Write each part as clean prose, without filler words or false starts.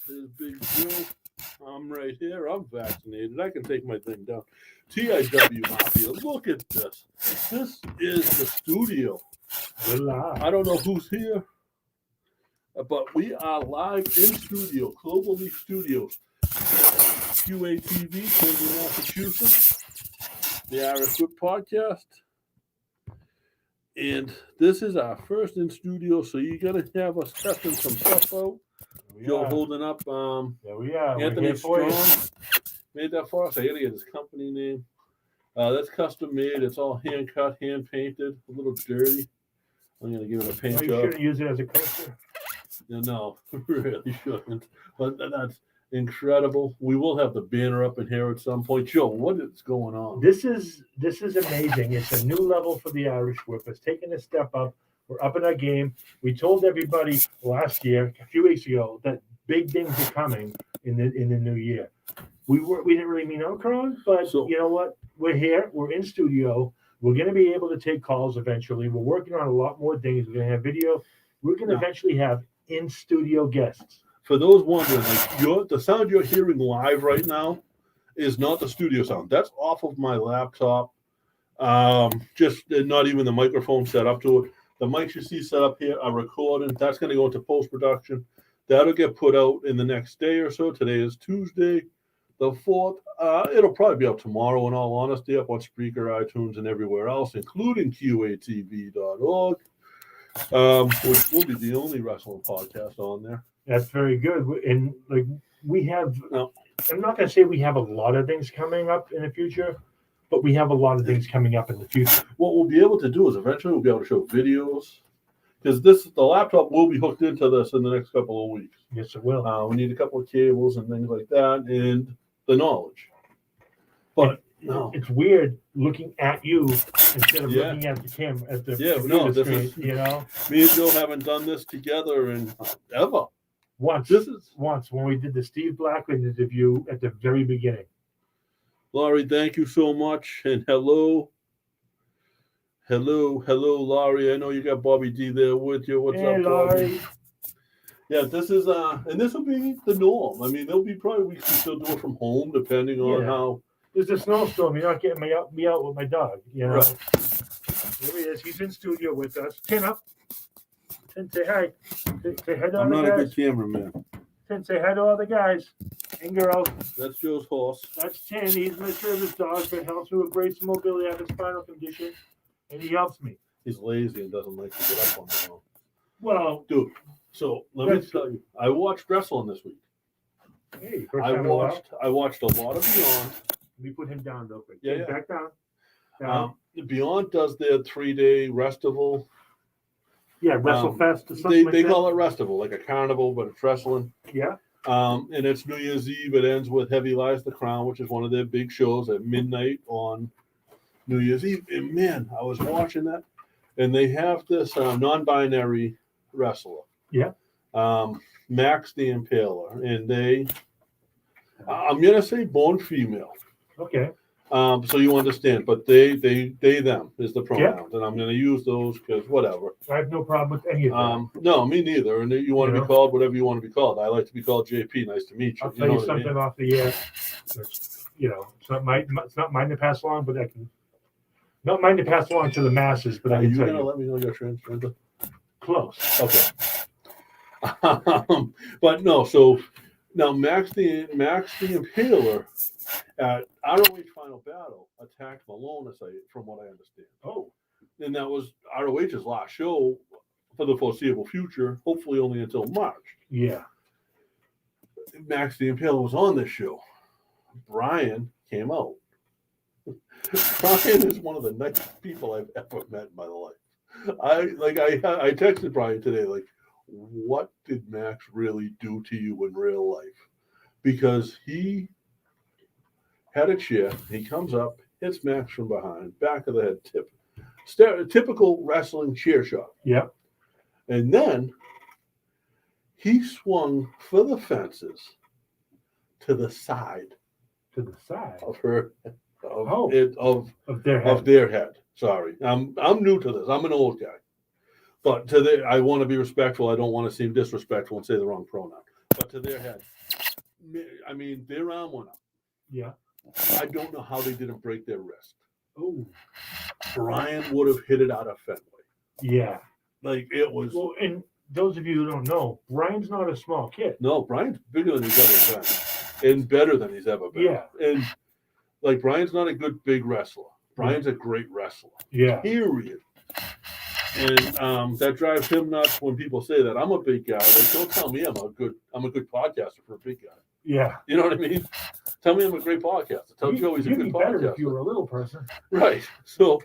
There's Big Joe. I'm right here. I'm vaccinated. I can take my thing down. TIW Mafia. Look at this. This is the studio. We're live. I don't know who's here, but we are live in studio, Cloverleaf Studios, QATV, Quincy, Massachusetts, the Irish Whip Podcast. And this is our first in studio, so you're going to have us testing some stuff out. Joe holding up There we are. Anthony Strong made that for us. I got to get his company name. That's custom made. It's all hand cut, hand painted, a little dirty. I'm going to give it a paint You job. shouldn't use it as a coaster. No, really shouldn't. But that's incredible. We will have the banner up in here at some point. Joe, what is going on? This is amazing. It's a new level for the Irish Whip. It's taking a step up. We're up in our game. We told everybody last year, a few weeks ago, that big things are coming in the new year. We didn't really mean Omicron, but you know what? We're here. We're in studio. We're going to be able to take calls eventually. We're working on a lot more things. We're going to have video. We're going to eventually have in-studio guests. For those wondering, the sound you're hearing live right now is not the studio sound. That's off of my laptop. Just not even the microphone set up to it. The mics you see set up here are recording. That's going to go into post-production. That'll get put out in the next day or so. Today is Tuesday, the 4th. It'll probably be out tomorrow, in all honesty, up on Spreaker, iTunes, and everywhere else, including QATV.org, which will be the only wrestling podcast on there. That's very good. And we have, I'm not going to say we have a lot of things coming up in the future, but we have a lot of things coming up in the future. What we'll be able to do is eventually we'll be able to show videos, because the laptop will be hooked into this in the next couple of weeks. Yes, it will. We need a couple of cables and things like that, and the knowledge. But it's weird looking at you instead of looking at the camera at the screen. You know, me and Joe haven't done this together in ever. Once when we did the Steve Blackman interview at the very beginning. Laurie, thank you so much, and hello, Laurie. I know you got Bobby D there with you. What's up, Laurie? Bobby? Yeah, this is and this will be the norm. I mean, there'll be probably weeks we still do it from home, depending on how. There's a snowstorm. You're not getting me out with my dog. You know. Right. Here he is. He's in studio with us. Tin up. Tin, say hi. Say hi to all I'm the not guys. a good cameraman. Tin, say hi to all the guys and girls. That's Joe's horse. That's Tin. He's my service dog that helps me with great mobility. I have a spinal condition, and he helps me. He's lazy and doesn't like to get up on his own. Well, dude. So let me tell you, I watched wrestling this week. Hey, I watched a lot of Beyond. Let me put him down real quick. Yeah. Back down. Beyond does their 3-day festival. Yeah, WrestleFest or something they call it Festival, like a carnival, but it's wrestling. Yeah. And it's New Year's Eve. It ends with Heavy Lies the Crown, which is one of their big shows at midnight on New Year's Eve. And man, I was watching that, and they have this non-binary wrestler. Yeah. Max the Impaler, and I'm gonna say born female. Okay. So you understand, but they them is the pronouns, and I'm gonna use those because whatever. I have no problem with any of them. No, me neither. And you want to be called whatever you want to be called. I like to be called JP. Nice to meet you. I'll tell you something off the air. It's not mine to pass along, but I can. Not mine to pass along to the masses, but I can tell you. Are you gonna let me know you're transgender? Close. Okay. But no, so now Max the Impaler at ROH Final Battle attacked Malone, from what I understand. Oh. And that was ROH's last show for the foreseeable future, hopefully only until March. Yeah. Max the Impaler was on this show. Brian came out. Brian is one of the nicest people I've ever met in my life. I texted Brian today, what did Max really do to you in real life? Because he had a chair, he comes up, hits Max from behind, back of the head, typical wrestling chair shot. Yeah. And then he swung for the fences to the side. To the side of her, of their head. Sorry, I'm new to this. I'm an old guy. But I want to be respectful. I don't want to seem disrespectful and say the wrong pronoun. but to their head. I mean, their arm went up. Yeah. I don't know how they didn't break their wrist. Oh. Brian would have hit it out of Fenway. Yeah. Like it was. Well, and those of you who don't know, Brian's not a small kid. No, Brian's bigger than he's ever been, and better than he's ever been. Yeah. And like Brian's not a good big wrestler. Brian's a great wrestler. Yeah. Period. And that drives him nuts when people say that. I'm a big guy. Like, don't tell me I'm a good podcaster for a big guy. Yeah. You know what I mean? Tell me I'm a great podcaster. Tell Joe he's a You'd good be better if you podcaster. were a little person. Right. So,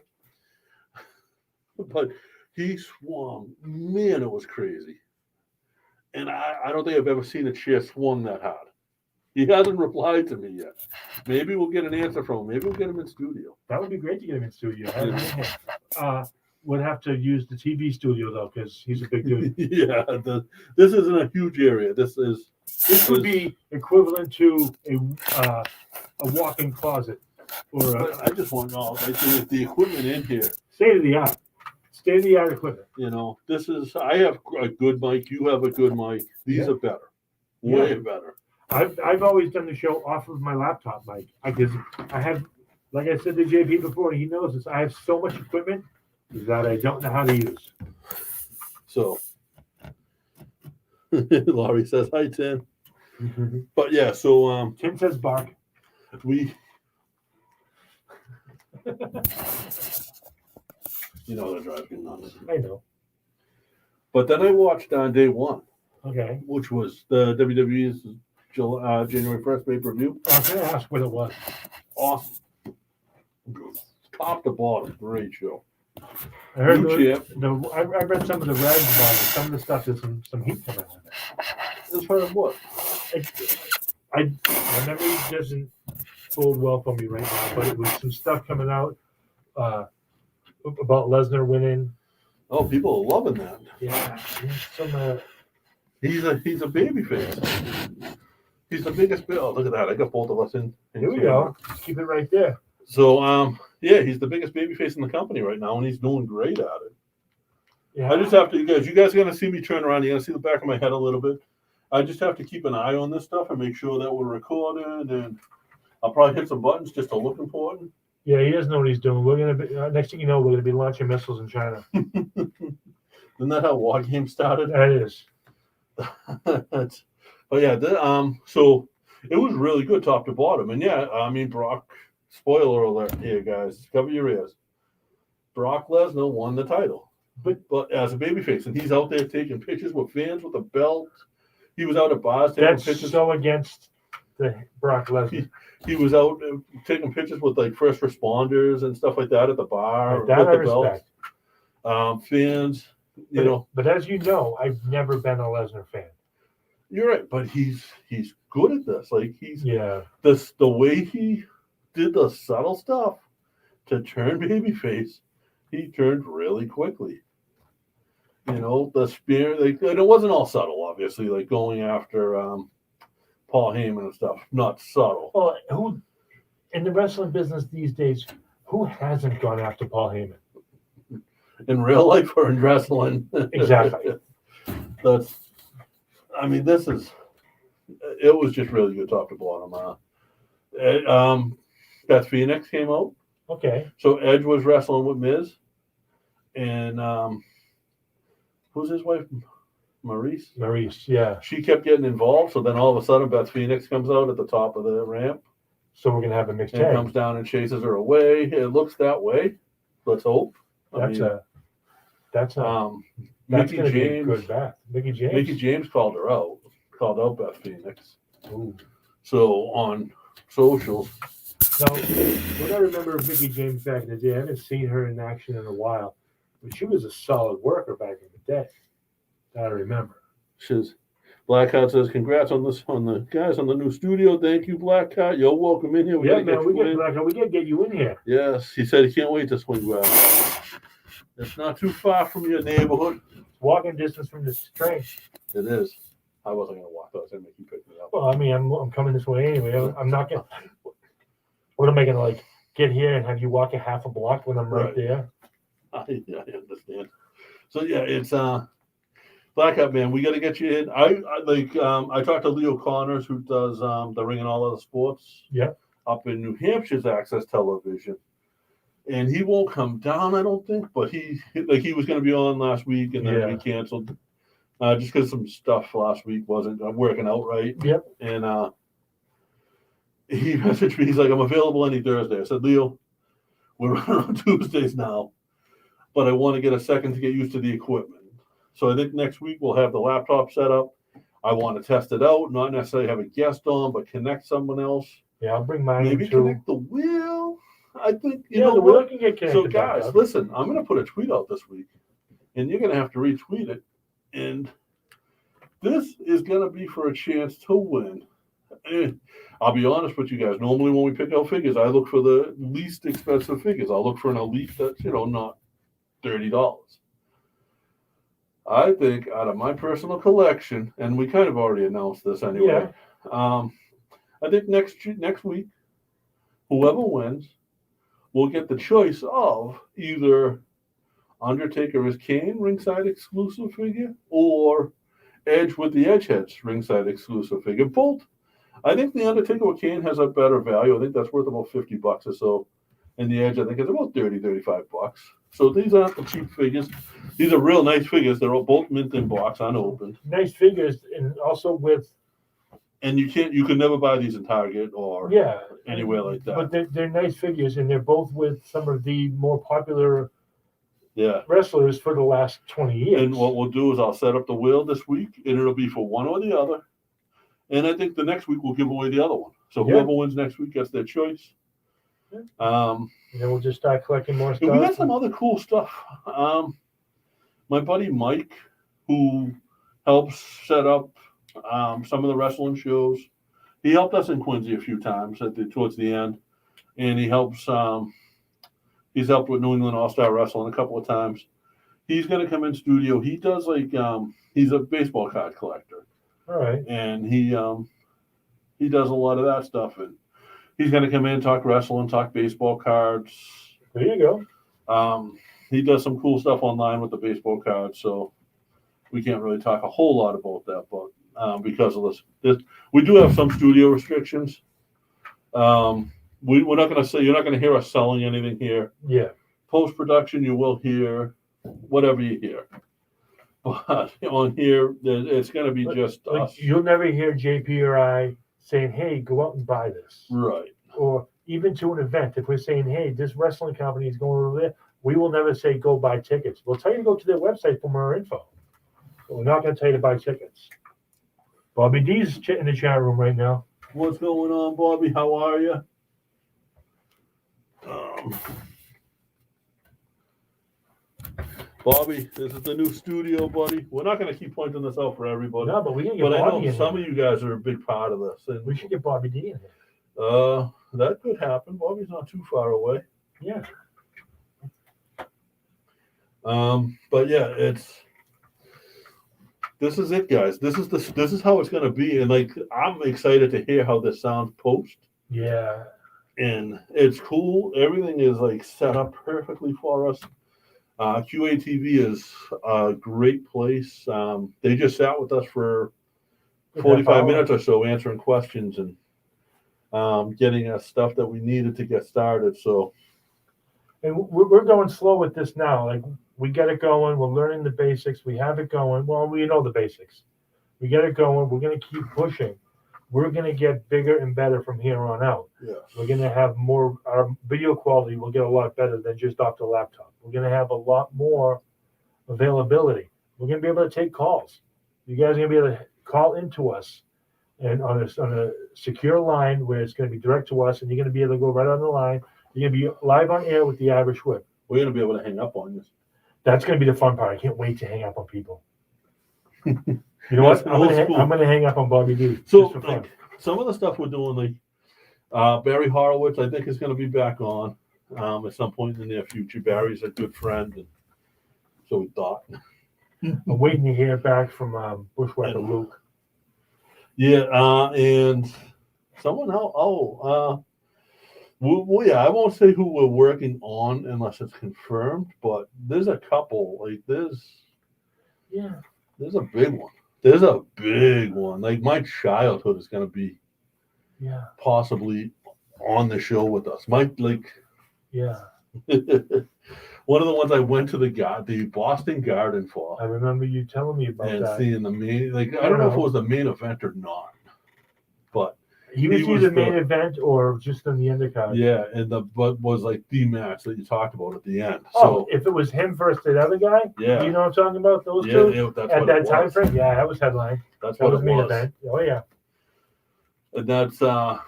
but he swung. Man, it was crazy. And I don't think I've ever seen a chair swung that hard. He hasn't replied to me yet. Maybe we'll get an answer from him. Maybe we'll get him in studio. That would be great to get him in studio. Have him in here. Would have to use the TV studio though, because he's a big dude. Yeah, this isn't a huge area. This would be equivalent to a walk-in closet or I just want to know, like, the equipment in here. state of the art equipment. You know, I have a good mic. You have a good mic. These are better, way better. I've always done the show off of my laptop mic because I have, like I said to JP before, he knows this. I have so much equipment that I don't know how to use. So, Laurie says hi, Tim. But yeah, so Tim says bark. You know that drives me nuts. I know. But then I watched on day one, Okay. which was the WWE's January 1st pay-per-view. I was going to ask what it was. Awesome. Top to bottom, great show. I heard New champ. I read some of the rags about it. Some of the stuff is some heat coming on it. As far as what? My memory doesn't hold well for me right now, but it was some stuff coming out about Lesnar winning. Oh, people are loving that. Yeah, some He's a baby face. He's the biggest. Oh, look at that! I got both of us in. here we go. Keep it right there. So, yeah, he's the biggest baby face in the company right now, and he's doing great at it. Yeah. I just have to, you guys are going to see me turn around. You're going to see the back of my head a little bit. I just have to keep an eye on this stuff and make sure that we're recording, and I'll probably hit some buttons just to look important. Yeah, he doesn't know what he's doing. We're gonna be next thing you know, we're gonna be launching missiles in China. Isn't that how War Games started? That is. But yeah, so it was really good top to bottom. And yeah, I mean, Brock, spoiler alert here, guys, cover your ears. Brock Lesnar won the title, but as a babyface, and he's out there taking pictures with fans with a belt. He was out at bars taking That's pictures. so against the Brock Lesnar. He was out taking pictures with like first responders and stuff like that at the bar. That with I the belt. respect. Fans, you know. But as you know, I've never been a Lesnar fan. You're right, but he's good at this. Like Yeah. the way he did the subtle stuff to turn babyface, he turned really quickly. You know, the spear, like, and it wasn't all subtle, obviously, like going after Paul Heyman and stuff. Not subtle. Well, who in the wrestling business these days, who hasn't gone after Paul Heyman? In real life or in wrestling. Exactly. It was just really good top to bottom. Beth Phoenix came out. Okay. So Edge was wrestling with Miz. And who's his wife? Maurice, yeah. She kept getting involved. So then all of a sudden Beth Phoenix comes out at the top of the ramp. So we're gonna have a mixed And tag. comes down and chases her away. It looks that way. Let's hope. That's That's Mickey gonna be a good back. Mickey James called out Beth Phoenix. Ooh. So on socials. Now, what I remember of Mickey James back in the day, I haven't seen her in action in a while, but she was a solid worker back in the day. That I remember. Blackheart says, "Congrats on the guys on the new studio. Thank you, Blackheart. You're welcome in here. We gotta get you in here. Yes, he said he can't wait to swing by. It's not too far from your neighborhood. Walking distance from this train. It is. I wasn't gonna walk. I was gonna make you pick me up. Well, I mean, I'm coming this way anyway. I'm not gonna. What am I gonna like? Get here and have you walk a half a block when I'm right there? I understand. So yeah, it's Black Hat Man, we got to get you in. I talked to Leo Connors, who does the Ring and All Other Sports. Yeah. Up in New Hampshire's Access Television, and he won't come down, I don't think. But he was going to be on last week, and then we canceled just because some stuff last week wasn't working out right. Yep. And he messaged me. He's like, "I'm available any Thursday." I said, "Leo, we're running on Tuesdays now, but I want to get a second to get used to the equipment." So I think next week we'll have the laptop set up. I want to test it out, not necessarily have a guest on, but connect someone else. Yeah, I'll bring mine Maybe too. connect the wheel. I think you Yeah, know the wheel what. can get connected. So guys, listen, I'm going to put a tweet out this week, and you're going to have to retweet it. And this is going to be for a chance to win. And I'll be honest with you guys. Normally, when we pick out figures, I look for the least expensive figures. I'll look for an elite that's not $30. I think out of my personal collection, and we kind of already announced this anyway. Yeah. I think next week, whoever wins will get the choice of either Undertaker as Kane ringside exclusive figure or Edge with the Edgeheads ringside exclusive figure. Both. I think the Undertaker with Kane has a better value. I think that's worth about $50 or so. And the Edge, I think, is about $35. So these aren't the cheap figures. These are real nice figures. They're all both mint in box, unopened. Nice figures, and also with. And you can never buy these in Target or anywhere like that. But they're nice figures, and they're both with some of the more popular wrestlers for the last 20 years. And what we'll do is I'll set up the wheel this week, and it'll be for one or the other. And I think the next week we'll give away the other one. So whoever wins next week gets their choice. Yeah. And then we'll just start collecting more stuff. We got some other cool stuff. My buddy Mike, who helps set up some of the wrestling shows, he helped us in Quincy a few times towards the end, and he helps. He's helped with New England All-Star Wrestling a couple of times. He's going to come in studio. He does he's a baseball card collector. All right. And he does a lot of that stuff, and he's going to come in, talk wrestling, talk baseball cards. There you go. He does some cool stuff online with the baseball cards, so we can't really talk a whole lot about that, but because of this, we do have some studio restrictions. We're not going to say, you're not going to hear us selling anything here. Yeah. Post-production, you will hear whatever you hear. But on here, it's going to be just us. You'll never hear JP or I saying, "Hey, go out and buy this." Right. Or even to an event, if we're saying, "Hey, this wrestling company is going over there," we will never say, "Go buy tickets." We'll tell you to go to their website for more info. But we're not going to tell you to buy tickets. Bobby D's in the chat room right now. What's going on, Bobby? How are you? Bobby, this is the new studio, buddy. We're not going to keep pointing this out for everybody. No, but we can get Bobby I know some of you guys are a big part of this. And, we should get Bobby D in here. That could happen. Bobby's not too far away. Yeah. But yeah, this is it, guys. This is how it's going to be, and I'm excited to hear how this sounds post. Yeah. And it's cool. Everything is set up perfectly for us. QATV is a great place. They just sat with us for 45 minutes or so answering questions and getting us stuff that we needed to get started. So, and we're going slow with this now. We get it going. We're learning the basics. We have it going. Well, we know the basics. We get it going. We're going to keep pushing. We're going to get bigger and better from here on out. Yes. We're going to have more, our video quality will get a lot better than just off the laptop. We're going to have a lot more availability. We're going to be able to take calls. You guys are going to be able to call into us and on a secure line where it's going to be direct to us, and you're going to be able to go right on the line. You're going to be live on air with the Irish Whip. We're going to be able to hang up on you. That's going to be the fun part. I can't wait to hang up on people. You know what? I'm going to hang up on Bobby D. So some of the stuff we're doing, Barry Horowitz, I think is going to be back on at some point in the near future. Barry's a good friend, and so we thought. I'm waiting to hear back from Bushwhacker Luke. Yeah, and someone else. I won't say who we're working on unless it's confirmed, but there's a couple. There's a big one. There's a big one. Like my childhood is going to be Yeah, possibly on the show with us. My like yeah. one of the ones I went to the Boston Garden for I remember you telling me about and that. seeing the main. Like I don't know if it was the main event or not, but He was he was either main the- event or just in the undercard. yeah, and but was like the match that you talked about at the end. Oh, So if it was him versus that other guy, yeah, you know what I'm talking about? Those yeah, two that's at what that it time was. frame. Yeah, that was headline. That's That what was it main was. event. Oh yeah. And that's I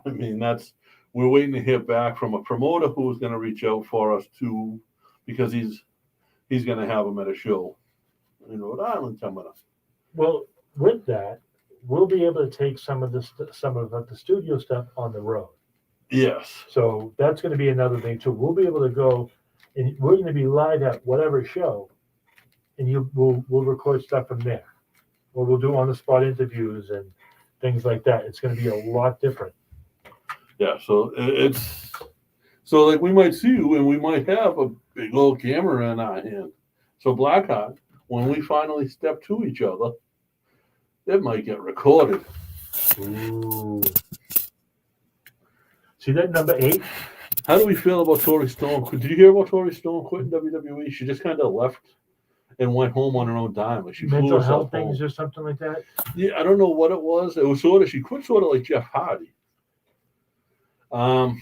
mean that's we're waiting to hear back from a promoter who's going to reach out for us to because he's going to have him at a show in Rhode Island coming up. Well, with that, we'll be able to take some of the studio stuff on the road. Yes. So that's going to be another thing too. We'll be able to go, and we're going to be live at whatever show, and we'll record stuff from there, or we'll do on the spot interviews and things like that. It's going to be a lot different. Yeah. So it's so like we might see you and we might have a big old camera in our hand. So Blackheart, when we finally step to each other, it might get recorded. Ooh. See that number 8? How do we feel about Tori Stone? Did you hear about Tori Stone quitting WWE? She just kind of left and went home on her own dime. Like she flew Mental herself health things home. or something like that. Yeah, I don't know what it was. It was sort of she quit sort of like Jeff Hardy. Kind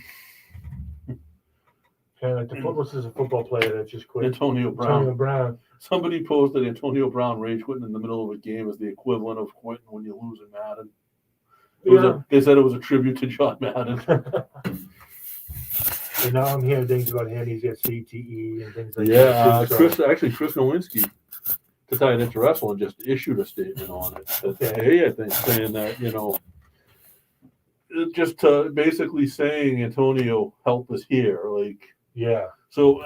of like the football. This is a football player that just quit. Antonio Brown. Antonio Brown. Somebody posted Antonio Brown rage quitting in the middle of a game is the equivalent of quitting when you lose in Madden. They said it was a tribute to John Madden. And now I'm hearing things about him. He's got CTE and things like Yeah, that. too, Chris Nowinski, to tie it into wrestling, just issued a statement on it Okay. today, I think, saying that, just basically saying Antonio, help us here. Like, yeah. so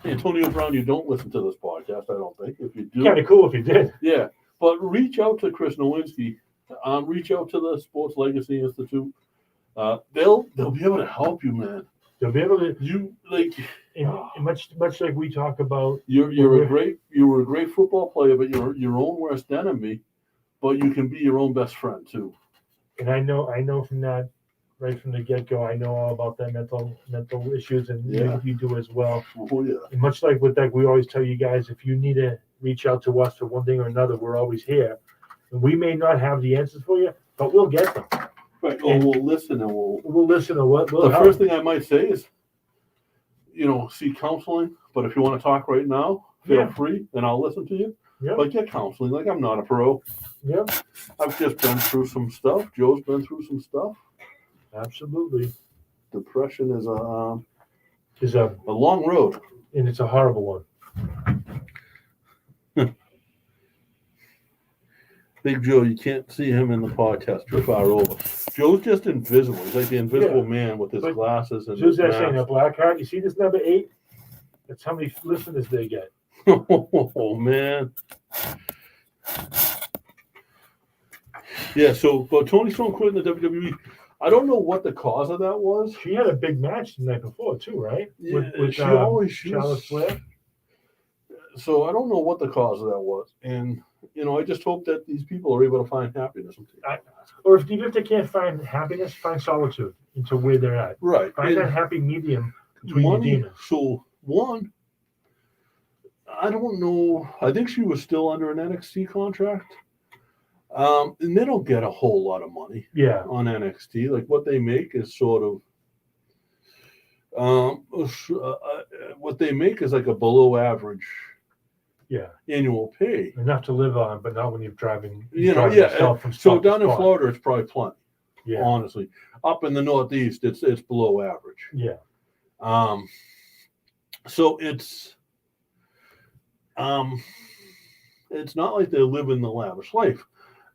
Antonio Brown, you don't listen to this podcast, I don't think. If you do, Kind of cool if you did. yeah, but reach out to Chris Nowinski. Reach out to the Sports Legacy Institute. They'll be able to help you, man. They'll be able to, You like and much like we talk about. you were a great football player, but you're your own worst enemy. But you can be your own best friend too. And I know from that, right from the get go, I know all about that mental issues, and Yeah. you do as well. Oh yeah. And much like with that, we always tell you guys, if you need to reach out to us for one thing or another, we're always here. And we may not have the answers for you, but we'll get them. Right. Or we'll listen and we'll. We'll listen to what. We'll The help. first thing I might say is, seek counseling. But if you want to talk right now, feel Yeah. free, and I'll listen to you. Yeah. But get counseling. Like I'm not a pro. Yeah, I've just been through some stuff. Joe's been through some stuff. absolutely. Depression is a Is a long road. and it's a horrible one. Big Joe, you can't see him in the podcast. You're far over. Joe's just invisible. He's like the invisible man with his But glasses and Who's his that saying? A mask. black heart. You see this number 8? That's how many listeners they get. Oh man. Yeah, but Tony Stone quit in the WWE. I don't know what the cause of that was. She had a big match the night before too, right? Yeah, With she always Charlotte Flair. So I don't know what the cause of that was, and I just hope that these people are able to find happiness. Or even if they can't find happiness, find solitude into where they're at. Right. Find And that happy medium between the money. demons. So one, I don't know. I think she was still under an NXT contract. And they don't get a whole lot of money Yeah, on NXT. Like what they make is sort of, what they make is like a below average yeah, annual pay. enough to live on, but not when you're driving. Yeah. yourself from So spot to down in spot. Florida, it's probably plenty. Yeah, Honestly, up in the Northeast, it's below average. yeah, So it's not like they're living the lavish life,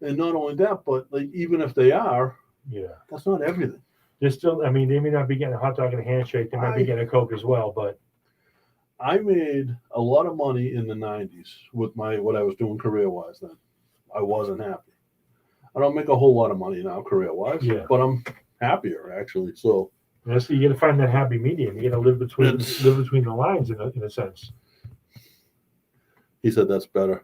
and not only that, but like even if they are, yeah. that's not everything. They're still. I mean, they may not be getting a hot dog and a handshake. They might be getting a Coke as well, but I made a lot of money in the '90s with what I was doing career-wise. Then I wasn't happy. I don't make a whole lot of money now career-wise, Yeah. but I'm happier actually. So you got to find that happy medium. You got to live between It's- the lines in a sense. he said that's better.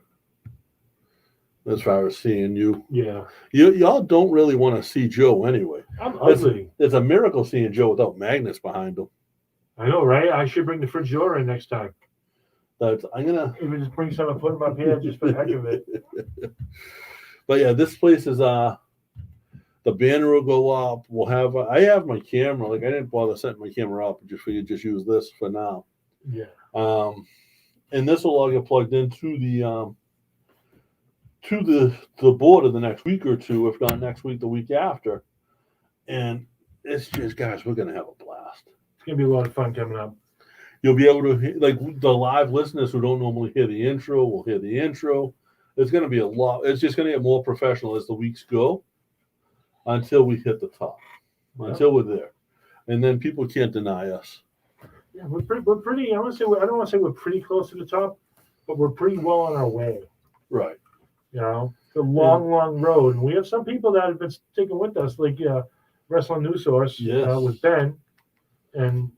as far as seeing you. Yeah, Y'all don't really want to see Joe anyway. I'm ugly. It's a miracle seeing Joe without magnets behind him. I know, right? I should bring the fridge door in next time. I'm gonna Even just bring some and put them up here just for the heck of it. But yeah, this place is the banner will go up. We'll have I have my camera. Like I didn't bother setting my camera up. I just figured just use this for now. Yeah. And this will all get plugged into the board of the next week or two, if not next week, the week after. And it's just, guys, we're gonna have a blast. It's gonna be a lot of fun coming up. You'll be able to like the live listeners who don't normally hear the intro will hear the intro. It's going to be a lot. It's just going to get more professional as the weeks go until we hit the top, until we're there, and then people can't deny us. Yeah, we're pretty. I don't want to say we're pretty close to the top, but we're pretty well on our way. Right. You know, it's a long road, and we have some people that have been sticking with us, like Wrestling News Source with Ben, and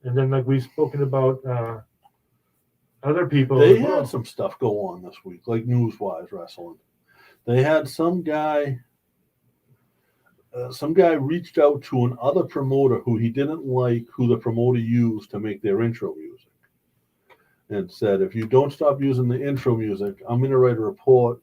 and then like we've spoken about other people. They had some stuff go on this week, like news-wise wrestling. They had some guy reached out to another promoter who he didn't like, who the promoter used to make their intro music, and said, if you don't stop using the intro music, I'm going to write a report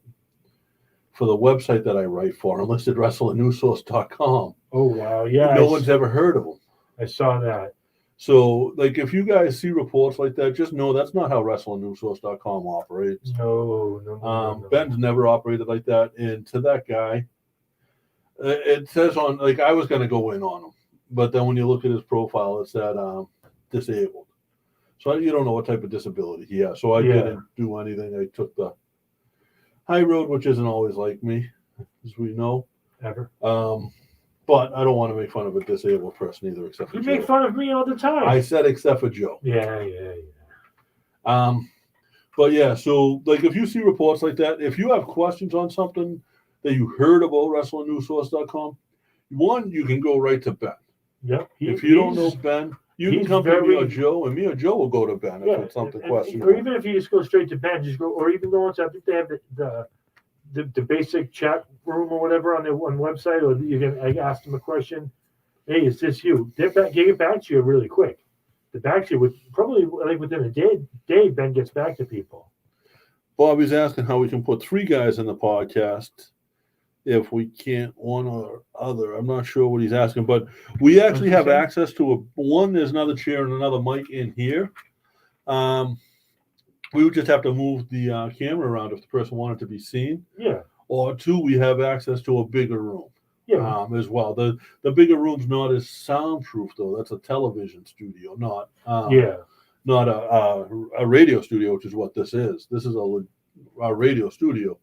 for the website that I write for, enlistedwrestlingnewssource.com. Oh, wow. Yeah. No one's ever heard of them. I saw that. So, like, if you guys see reports like that, just know that's not how WrestlingNewsSource.com operates. No. Ben's never operated like that. And to that guy, it says on, like, I was going to go in on him. But then when you look at his profile, it said disabled. So you don't know what type of disability he has. So I didn't do anything. I took the high road, which isn't always like me, as we know. Ever. But I don't want to make fun of a disabled person either, except for You Joe. make fun of me all the time. I said except for Joe. Yeah. But yeah, so like if you see reports like that, if you have questions on something that you heard about WrestlingNewsSource.com, one, you can go right to Ben. Yep. If you don't know Ben, you can come to me or Joe, and me or Joe will go to Ben if it's something questionable. Or even if you just go straight to Ben, just go, or even go on to, I think they have the basic chat room or whatever on their one website, or you can ask them a question. Hey, is this you? They get back to you really quick. The back to you with probably like within a day, Ben gets back to people. Bobby's asking how we can put 3 guys in the podcast if we can't one or other. I'm not sure what he's asking, but we actually have access to there's another chair and another mic in here. We would just have to move the camera around if the person wanted to be seen. Yeah. Or 2, we have access to a bigger room. Yeah. As well. The bigger room's not as soundproof though. That's a television studio, not a radio studio, which is what this is. This is a radio studio.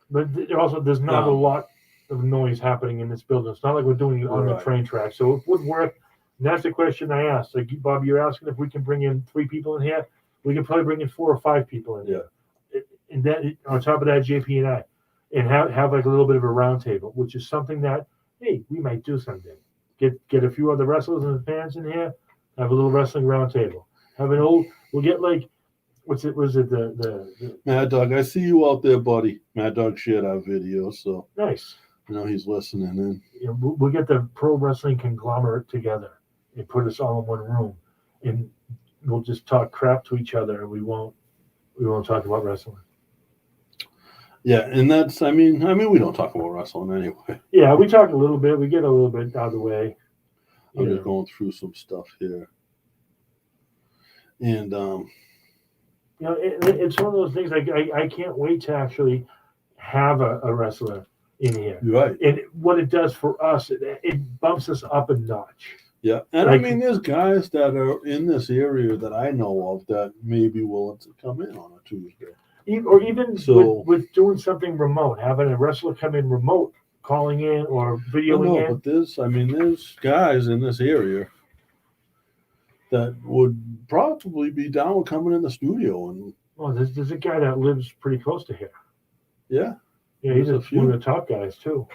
But there's not a lot of noise happening in this building. It's not like we're doing it on the train track, so it would work. And that's the question I asked. Like Bob, you're asking if we can bring in 3 people in here. We can probably bring in 4 or 5 people in here, and then on top of that, JP and I, and have like a little bit of a round table, which is something that we might do someday. Get a few other wrestlers and fans in here, have a little wrestling round table. We'll get like, was it the Mad Dog? I see you out there, buddy. Mad Dog shared our video, so nice. He's listening in. We'll get the pro wrestling conglomerate together and put us all in one room, and we'll just talk crap to each other, and we won't talk about wrestling. Yeah, and that's I mean we don't talk about wrestling anyway. Yeah, we talk a little bit. We get a little bit out of the way. I'm just going through some stuff here, and it's one of those things. Like I can't wait to actually have a wrestler in here. Right. And what it does for us, it bumps us up a notch. Yeah, and there's guys that are in this area that I know of that may be willing to come in on a Tuesday. Or even with doing something remote, having a wrestler come in remote, calling in or videoing in. But there's guys in this area that would probably be down with coming in the studio. And there's a guy that lives pretty close to here. Yeah. Yeah, he's one of the top guys too.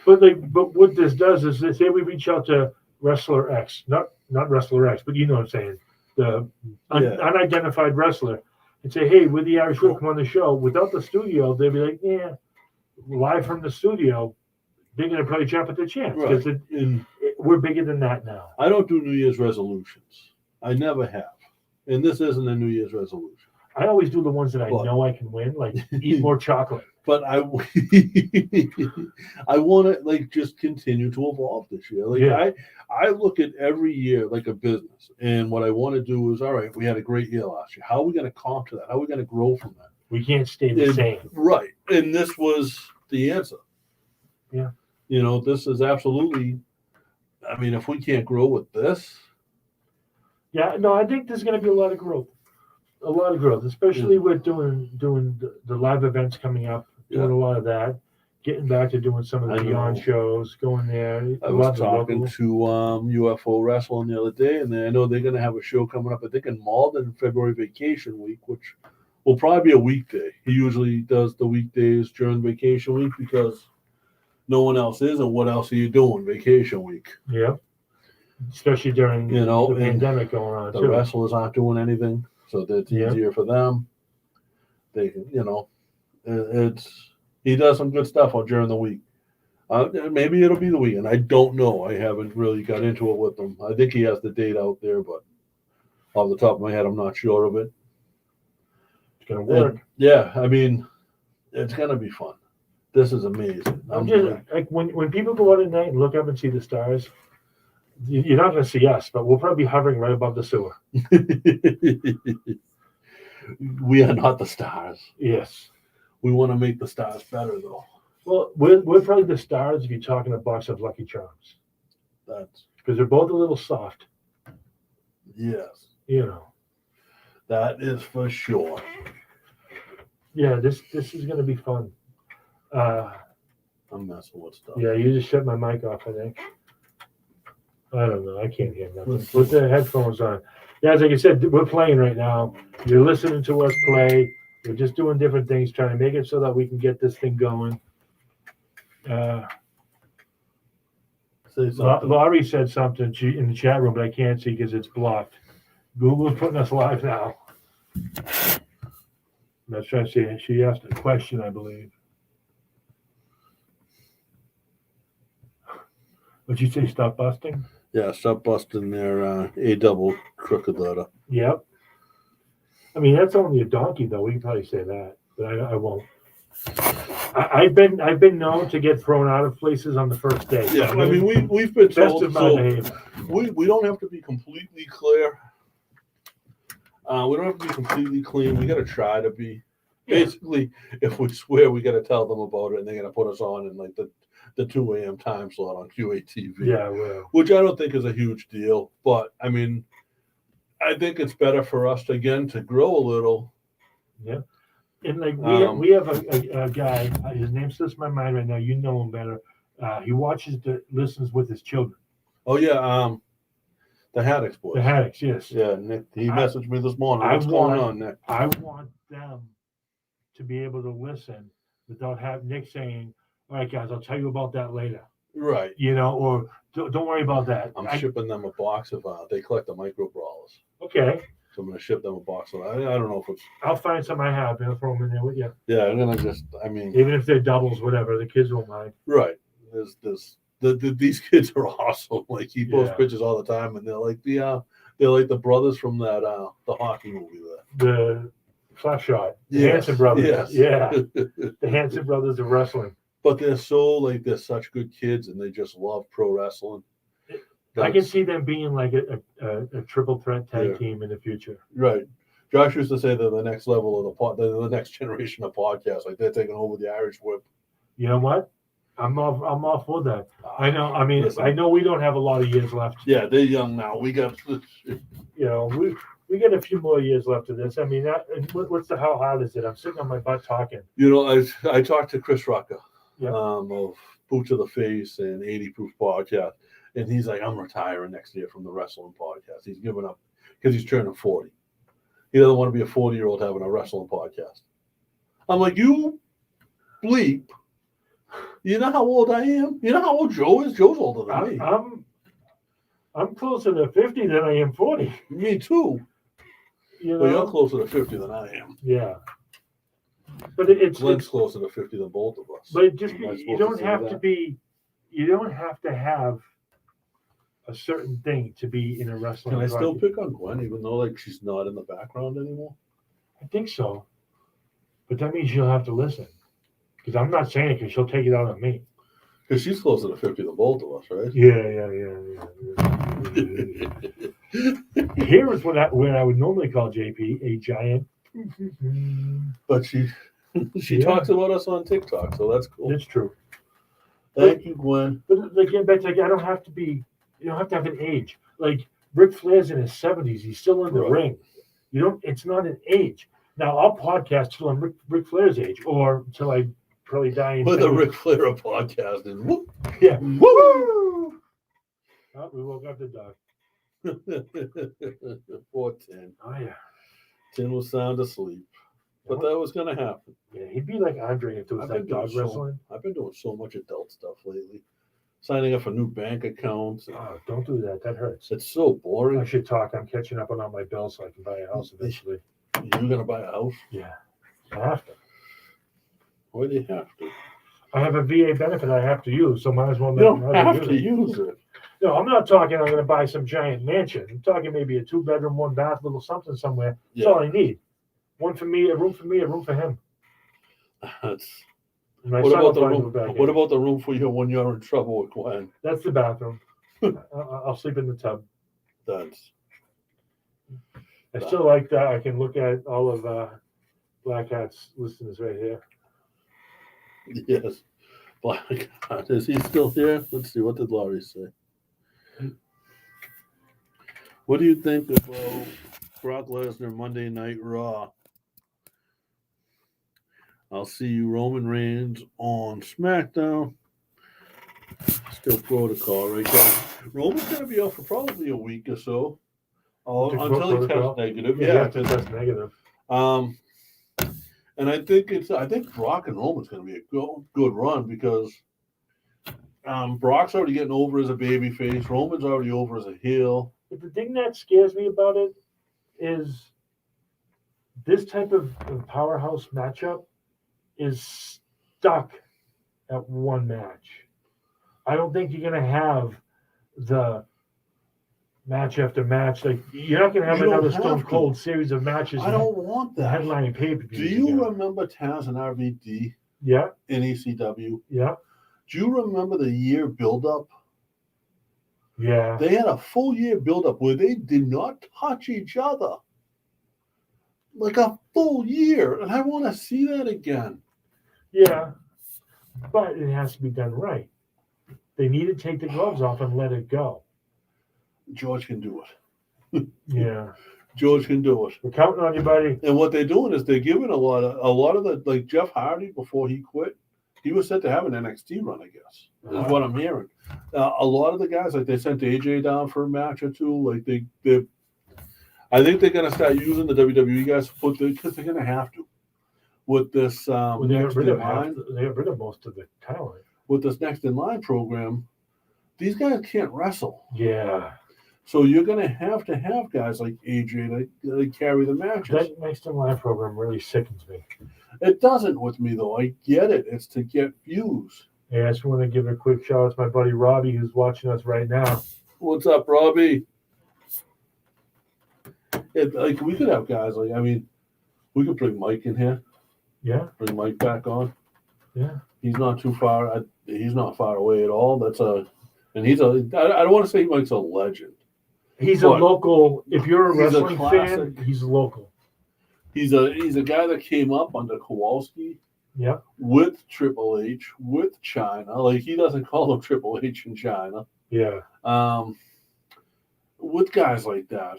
But what this does is, say we reach out to Wrestler X, not Wrestler X, but you know what I'm saying, the unidentified wrestler. and say, "Hey, we're the Irish Whip, come on the show." Without the studio, they'd be like, "Yeah, live from the studio." They're going to probably jump at the chance because we're bigger than that now. I don't do New Year's resolutions. I never have, and this isn't a New Year's resolution. I always do the ones that I know I can win, like eat more chocolate. But I want to like just continue to evolve this year. Like I look at every year like a business, and what I want to do is, all right, we had a great year last year. How are we going to comp to that? How are we going to grow from that? We can't stay the same, right? And this was the answer. Yeah, you know, this is absolutely. I mean, if we can't grow with this, I think there's going to be a lot of growth. A lot of growth, especially with doing the live events coming up, doing a lot of that, getting back to doing some of the Beyond shows, going there. I was talking to UFO Wrestling the other day, and I know they're going to have a show coming up, I think, in Malden, February vacation week, which will probably be a weekday. He usually does the weekdays during vacation week because no one else is, and what else are you doing vacation week? Yeah, especially during the pandemic going on. The wrestlers aren't doing anything. So that's easier for them. They can, he does some good stuff during the week. Maybe it'll be the weekend. I don't know. I haven't really got into it with him. I think he has the date out there, but off the top of my head, I'm not sure of it. It's gonna work. I mean, it's gonna be fun. This is amazing. I'm just like when people go out at night and look up and see the stars. You're not going to see us, but we'll probably be hovering right above the sewer. We are not the stars. Yes. We want to make the stars better, though. Well, we're probably the stars if you're talking a box of Lucky Charms. That's because they're both a little soft. Yes. That is for sure. Yeah, this is going to be fun. I'm messing with stuff. Yeah, you just shut my mic off, I think. I don't know. I can't hear nothing. Put the headphones on. Yeah, like I said, we're playing right now. You're listening to us play. We're just doing different things, trying to make it so that we can get this thing going. Laurie said something in the chat room, but I can't see because it's blocked. Google's putting us live now. That's trying to see. She asked a question, I believe. What'd you say? Stop busting? Yeah, stop busting their A-double crooked letter. Yep. I mean, that's only a donkey, though. We can probably say that, but I won't. I've been known to get thrown out of places on the first day. Yeah, I mean, we've been told. Best of my behavior. We don't have to be completely clear. We don't have to be completely clean. We got to try to be. Yeah. Basically, if we swear, we got to tell them about it, and they're going to put us on in like the 2 a.m. time slot on QATV. Yeah, well. Which I don't think is a huge deal, but I mean, I think it's better for us to grow a little. Yeah, and like we have a guy. His name slips my mind right now. You know him better. He listens with his children. Oh yeah, the Haddocks boys. The Haddocks, yes. Yeah, Nick. He messaged me this morning. What's going on, Nick? I want them to be able to listen without having Nick saying, "All right, guys, I'll tell you about that later." Right. Or don't worry about that. I'm shipping them a box of. They collect the micro brawlers. Okay. So I'm going to ship them a box of. I don't know if it's. I'll find some I have and I'll throw them in there with you. Yeah, I'm gonna just. I mean, even if they're doubles, whatever, the kids won't mind. Right. These kids are awesome. Like he posts pictures all the time, and they're like the brothers from that the hockey movie there. The Slapshot. The Hanson brothers. Yes. Yeah. The Hanson brothers of wrestling. But they're such good kids, and they just love pro wrestling. I can see them being like a triple threat tag team in the future. Right. Josh used to say they're the next level of the next generation of podcasts. Like they're taking over the Irish Whip. You know what? I'm all for that. I know. I mean, listen, I know we don't have a lot of years left. Yeah, they're young now. We got. We got a few more years left of this. I mean, how hard is it? I'm sitting on my butt talking. I talked to Chris Rucker of Boot to the Face and 80 Proof Podcast. And he's like, I'm retiring next year from the wrestling podcast. He's giving up because he's turning 40. He doesn't want to be a 40-year-old having a wrestling podcast. I'm like, you bleep. You know how old I am? You know how old Joe is? Joe's older than me. I'm closer to 50 than I am 40. Me too. You Well, you're know, closer to 50 than I am. yeah. But it's Glenn's closer to 50 than both of us. but it just Am I you supposed don't say have to that? be, you don't have to have a certain thing to be in a wrestling. Can I still broadcast. pick on Gwen, even though like she's not in the background anymore? I think so, but that means you'll have to listen because I'm not saying it because she'll take it out on me. Because she's closer to 50 than both of us, right? Yeah. Here is what I would normally call JP a giant. But she Yeah. talks about us on TikTok, so that's cool. It's true. Thank you, Gwen. But like getting back to like, I don't have to be. You don't have to have an age. Like Ric Flair's in his 70s. He's still in the Right. ring. You don't. It's not an age. Now I'll podcast till I'm Ric Flair's age, or until I probably die. In With a 10 Ric Flair podcast and whoop. Yeah. Woo! Oh, we woke up the dog. Poor Tin. Oh yeah. Tin was sound asleep. But that was gonna happen. Yeah, he'd be like Andre if it was I've like been doing dog wrestling. I've been doing so much adult stuff lately. Signing up for new bank accounts. Oh, don't do that. That hurts. It's so I boring. should talk. I'm catching up on all my bills so I can buy a house eventually. You're gonna buy a house? Yeah. I have to. Why do you have to? I have a VA benefit I have to use, so might as well You don't might as well have to use it. No, I'm not talking I'm going to buy some giant mansion. I'm talking maybe a 2-bedroom, 1-bath, little something somewhere. That's all I need. One for me, a room for me, a room for him. That's, And my what son will about the probably room? move back What in. about the room for you when you're in trouble with Gwen? That's the bathroom. I'll sleep in the tub. That's I still like that. I can look at all of Black Hat's listeners right here. yes. Black God, is he still here? Let's see. What did Laurie say? What do you think about Brock Lesnar Monday Night Raw? I'll see you Roman Reigns on SmackDown. Still protocol, right? Guys? Roman's gonna be out for probably a week or so. Until he Protocol? tests negative. Yeah, Yeah. that's negative. And I think Brock and Roman's gonna be a good run because Brock's already getting over as a babyface. Roman's already over as a heel. But the thing that scares me about it is this type of powerhouse matchup is stuck at one match. I don't think you're going to have the match after match. Like you're not going to have You don't another have Stone to. Cold series of matches. I don't want the that. headlining pay-per-views. Do you again. remember Taz and RVD Yeah, in ECW? yeah, Do you remember the year build-up? yeah. They had a full year build-up where they did not touch each other. Like a full year. And I want to see that again. Yeah, but it has to be done right. They need to take the gloves off and let it go. George can do it. Yeah, George can do it. we're counting on you, buddy. And what they're doing is they're giving a lot of the, like Jeff Hardy before he quit, he was set to have an NXT run, I guess. Is what I'm hearing. A lot of the guys, like they sent AJ down for a match or two. Like I think they're gonna start using the WWE guys because they're gonna have to with this Well, next in line. they got rid of most of the talent. With this next in line program. These guys can't wrestle, Yeah, so you're gonna have guys like AJ to carry the matches. that next in line program really sickens me. It doesn't with me though. I get it. It's to get views. Yeah, I just want to give a quick shout out to my buddy Robbie who's watching us right now. What's up, Robbie? Like we could have guys like we could bring Mike in here. Yeah, Bring Mike back on. yeah. He's not too far. He's not far away at all. I don't want to say Mike's a legend. He's a But local. If you're a he's a wrestling fan, classic. he's local. He's a guy that came up under Kowalski Yep. with Triple H, with China. Like he doesn't call him Triple H in China. Yeah. With guys like that.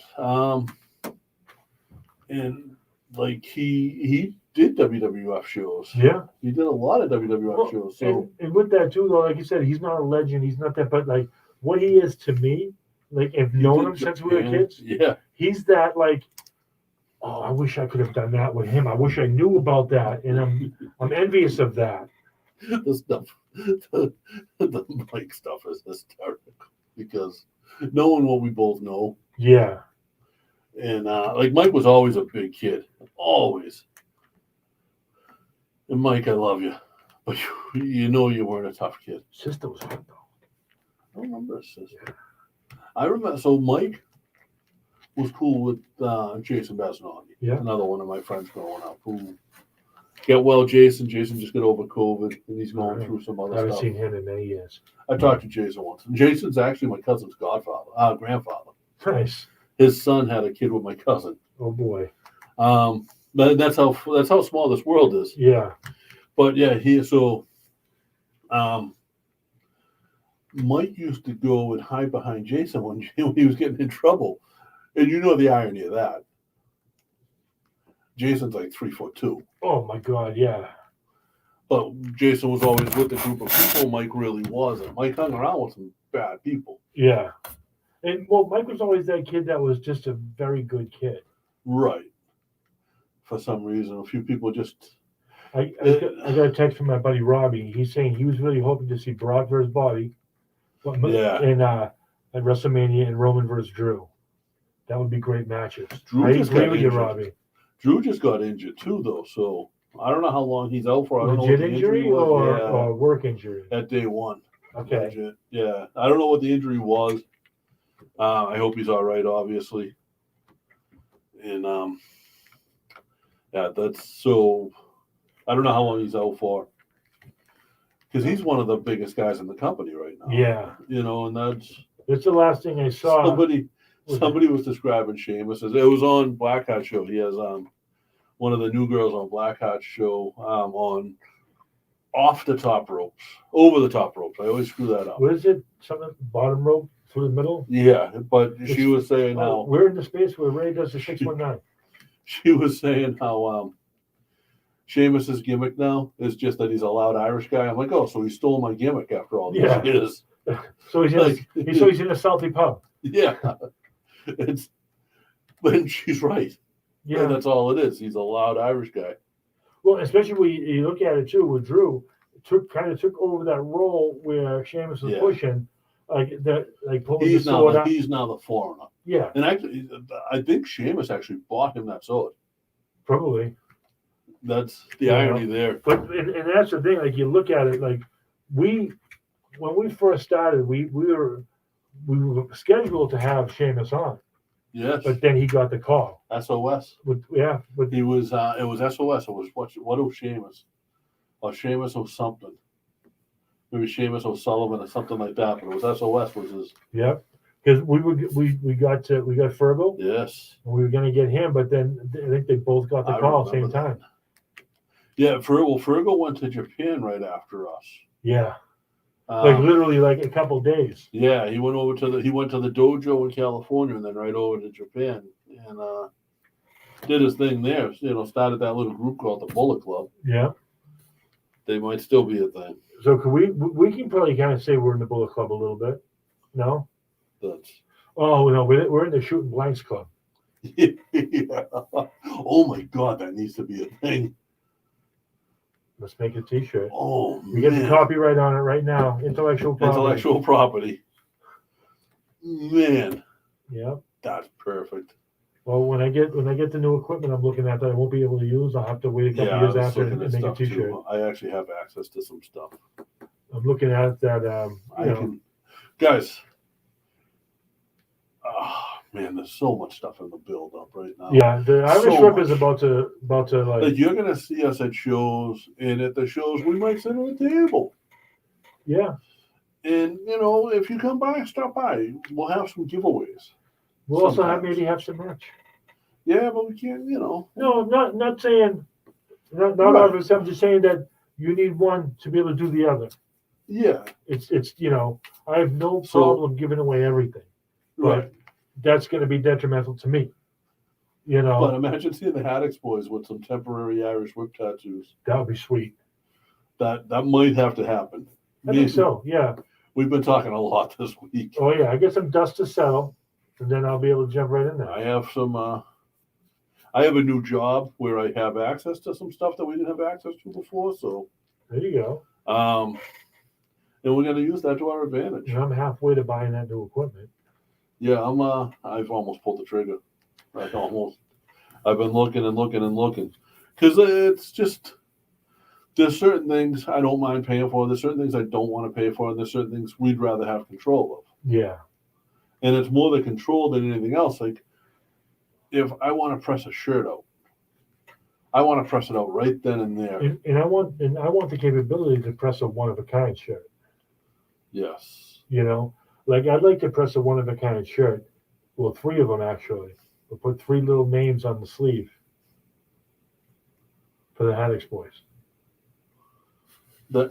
And like he did WWF shows. Yeah. He did a lot of WWF shows. So and with that too, though, like you said, he's not a legend. He's not that, but like what he is to me, like if knowing him since we were kids, yeah, he's that like. Oh, I wish I could have done that with him. I wish I knew about that, and I'm envious of that. the stuff, the Mike stuff is hysterical because knowing what we both know, Yeah. And like Mike was always a big kid, always. And Mike, I love you, but you know you weren't a tough kid. Sister was hot though. I don't remember his sister. I remember. So Mike was cool with Jason Basnoggi. Yeah. Another one of my friends growing up who get well. Jason just got over COVID and he's going through some I other haven't stuff. seen him in many years. I talked to Jason once. Jason's actually my cousin's grandfather. Nice. His son had a kid with my cousin. Oh boy. But that's how small this world is. Yeah. But yeah, Mike used to go and hide behind Jason when he was getting in trouble, and you know the irony of that. Jason's like 3'2". Oh my God. Yeah. But Jason was always with a group of people. Mike really wasn't. Mike hung around with some bad people. Yeah. And well, Mike was always that kid that was just a very good kid. Right. For some reason, a few people just. I got a text from my buddy Robbie. He's saying he was really hoping to see Brock versus Bobby, Yeah. and at WrestleMania and Roman versus Drew. That would be great matches. Drew I just agree got with you, injured. Robbie. Drew just got injured too, though. So I don't know how long he's out for. I don't know what Legit the injury was. or work injury? At day one. Okay. Legit. Yeah. I don't know what the injury was. I hope he's all right, obviously. And yeah, that's so. I don't know how long he's out for. Because he's one of the biggest guys in the company right now. Yeah. You know, and that's the last thing I saw. Somebody was describing Sheamus as it was on Blackheart show. He has one of the new girls on Blackheart show on off the top ropes, over the top ropes. I always screw that up. What is it? Something bottom rope through the middle? Yeah, but she was saying how we're in the space where Ray does the 619. she was saying how Sheamus's gimmick now is just that he's a loud Irish guy. I'm like, oh, so he stole my gimmick after all these years. So he's in a salty pub. Yeah. But she's right. Yeah. And that's all it is. He's a loud Irish guy. Well, especially when you look at it too with Drew, took over that role where Sheamus was pushing, pulling he's the sword out. He's now the foreigner. Yeah. And actually, I think Sheamus actually bought him that sword. Probably. That's the irony there. But and that's the thing. Like you look at it, like when we first started, we were scheduled to have Sheamus on. Yes. But then he got the call. SOS. He was. It was SOS. It was what was Sheamus? Or Sheamus or something. Maybe Sheamus O'Sullivan or something like that. But it was SOS. Was his. Yep. Because we got Fergal. Yes. And we were going to get him, but then I think they both got the call at the same time. Yeah, Fergal went to Japan right after us. Yeah, literally a couple days. Yeah, he went to the dojo in California and then right over to Japan and did his thing there. You know, started that little group called the Bullet Club. Yeah, they might still be a thing. So can we can probably kind of say we're in the Bullet Club a little bit. No. Oh no, we're in the Shooting Blanks Club. Yeah. Oh my God, that needs to be a thing. Let's make a T-shirt. Oh, we get the copyright on it right now. Intellectual property. Man. Yeah. That's perfect. Well, when I get the new equipment I'm looking at that I won't be able to use, I'll have to wait a couple years after and make a T-shirt. I actually have access to some stuff. I'm looking at that. Guys. Oh man, there's so much stuff in the build up right now. Yeah, the Irish Whip is about to like. You're gonna see us at shows, and at the shows we might sit at a table. Yeah. And if you come by, stop by. We'll have some giveaways. We'll also maybe have some merch. Yeah, but we can't. No, not saying. Not obvious. I'm just saying that you need one to be able to do the other. Yeah. It's I have no problem giving away everything. But that's going to be detrimental to me. But imagine seeing the Haddocks boys with some temporary Irish Whip tattoos. That would be sweet. That might have to happen. I think so, yeah. We've been talking a lot this week. Oh, yeah. I get some dust to settle, and then I'll be able to jump right in there. I have some... I have a new job where I have access to some stuff that we didn't have access to before, so... There you go. And we're going to use that to our advantage. And I'm halfway to buying that new equipment. Yeah, I've almost pulled the trigger. Like almost. I've been looking and looking and looking because it's just there's certain things I don't mind paying for. There's certain things I don't want to pay for, and there's certain things we'd rather have control of. Yeah. And it's more the control than anything else. Like if I want to press a shirt out, I want to press it out right then and there. And I want the capability to press a one of a kind shirt. Yes. You know, like I'd like to press a one of a kind shirt. Well, 3 of them actually. We'll put 3 little names on the sleeve for the Haddix boys.